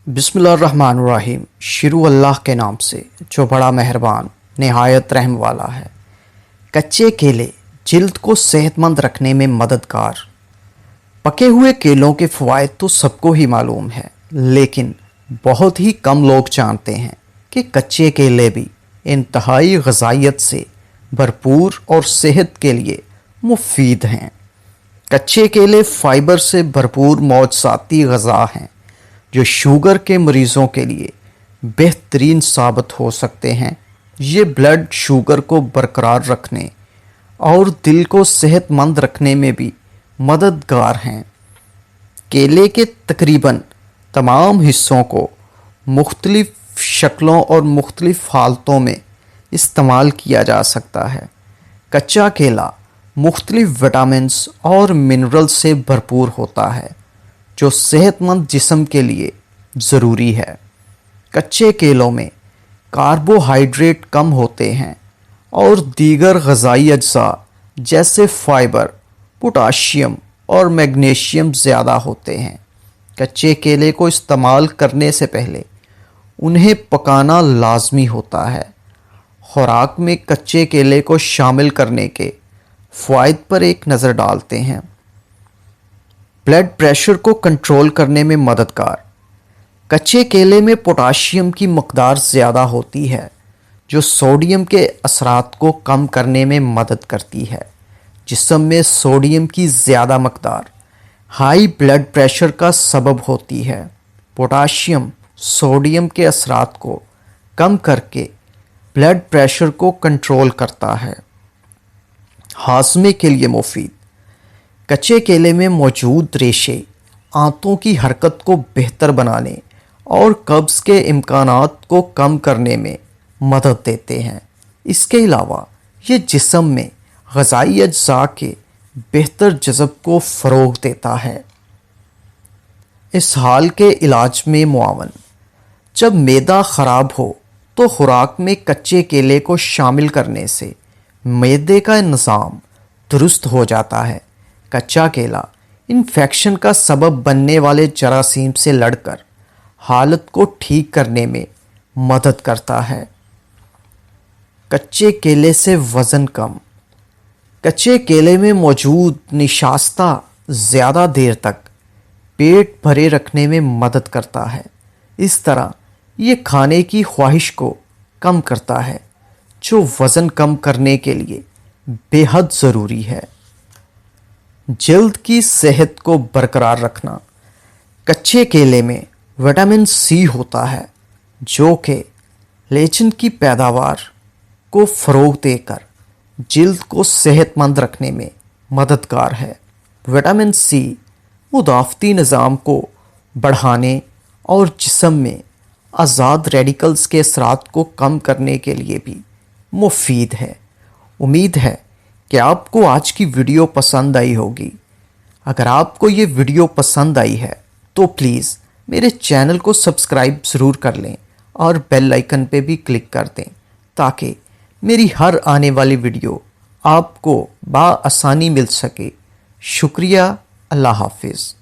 बिस्मिल्लाहिर्रहमानिर्रहीम। शुरू अल्लाह के नाम से जो बड़ा मेहरबान नहायत रहम वाला है। कच्चे केले जिल्द को सेहतमंद रखने में मददगार। पके हुए केलों के फ़वाइद तो सबको ही मालूम है, लेकिन बहुत ही कम लोग जानते हैं कि कच्चे केले भी इंतहाई ग़िज़ाइयत से भरपूर और सेहत के लिए मुफीद हैं। कच्चे केले फ़ाइबर से भरपूर मौजज़ाती ग़िज़ा हैं जो शुगर के मरीज़ों के लिए बेहतरीन साबित हो सकते हैं। ये ब्लड शुगर को बरकरार रखने और दिल को सेहतमंद रखने में भी मददगार हैं। केले के तकरीबन तमाम हिस्सों को मुख्तलिफ शक्लों और मुख्तलिफ हालतों में इस्तेमाल किया जा सकता है। कच्चा केला मुख्तलिफ विटामिन्स और मिनरल से भरपूर होता है जो सेहतमंद जिस्म के लिए ज़रूरी है। कच्चे केलों में कार्बोहाइड्रेट कम होते हैं और दीगर ग़िज़ाई अज्जा जैसे फ़ाइबर, पोटाशियम और मैग्नीशियम ज़्यादा होते हैं। कच्चे केले को इस्तेमाल करने से पहले उन्हें पकाना लाजमी होता है। खुराक में कच्चे केले को शामिल करने के फ़वाइद पर एक नज़र डालते हैं। ब्लड प्रेशर को कंट्रोल करने में मददगार। कच्चे केले में पोटाशियम की मकदार ज़्यादा होती है जो सोडियम के असरात को कम करने में मदद करती है। जिस्म में सोडियम की ज़्यादा मकदार हाई ब्लड प्रेशर का सबब होती है। पोटाशियम सोडियम के असरात को कम करके ब्लड प्रेशर को कंट्रोल करता है। हाज़मे के लिए मुफीद। कच्चे केले में मौजूद रेशे आंतों की हरकत को बेहतर बनाने और कब्ज़ के इम्कानात को कम करने में मदद देते हैं। इसके अलावा ये जिस्म में ग़िज़ाई अज्जा के बेहतर जज़ब को फ़रोग़ देता है। इस हाल के इलाज में मुआवन। जब मैदा ख़राब हो तो खुराक में कच्चे केले को शामिल करने से मैदे का निज़ाम दुरुस्त हो जाता है। कच्चा केला इन्फेक्शन का सबब बनने वाले जरासीम से लड़कर हालत को ठीक करने में मदद करता है। कच्चे केले से वज़न कम। कच्चे केले में मौजूद निशास्ता ज़्यादा देर तक पेट भरे रखने में मदद करता है। इस तरह ये खाने की ख्वाहिश को कम करता है जो वज़न कम करने के लिए बेहद ज़रूरी है। जल्द की सेहत को बरकरार रखना। कच्चे केले में विटामिन सी होता है जो कि कोलेजन की पैदावार को फ़रोग़ देकर जल्द को सेहतमंद रखने में मददगार है। विटामिन सी मुदाफ़ती निज़ाम को बढ़ाने और जिस्म में आज़ाद रेडिकल्स के असरात को कम करने के लिए भी मुफीद है। उम्मीद है कि आपको आज की वीडियो पसंद आई होगी। अगर आपको ये वीडियो पसंद आई है तो प्लीज़ मेरे चैनल को सब्सक्राइब ज़रूर कर लें और बेल आइकन पे भी क्लिक कर दें ताकि मेरी हर आने वाली वीडियो आपको बआसानी मिल सके। शुक्रिया। अल्लाह हाफ़िज़।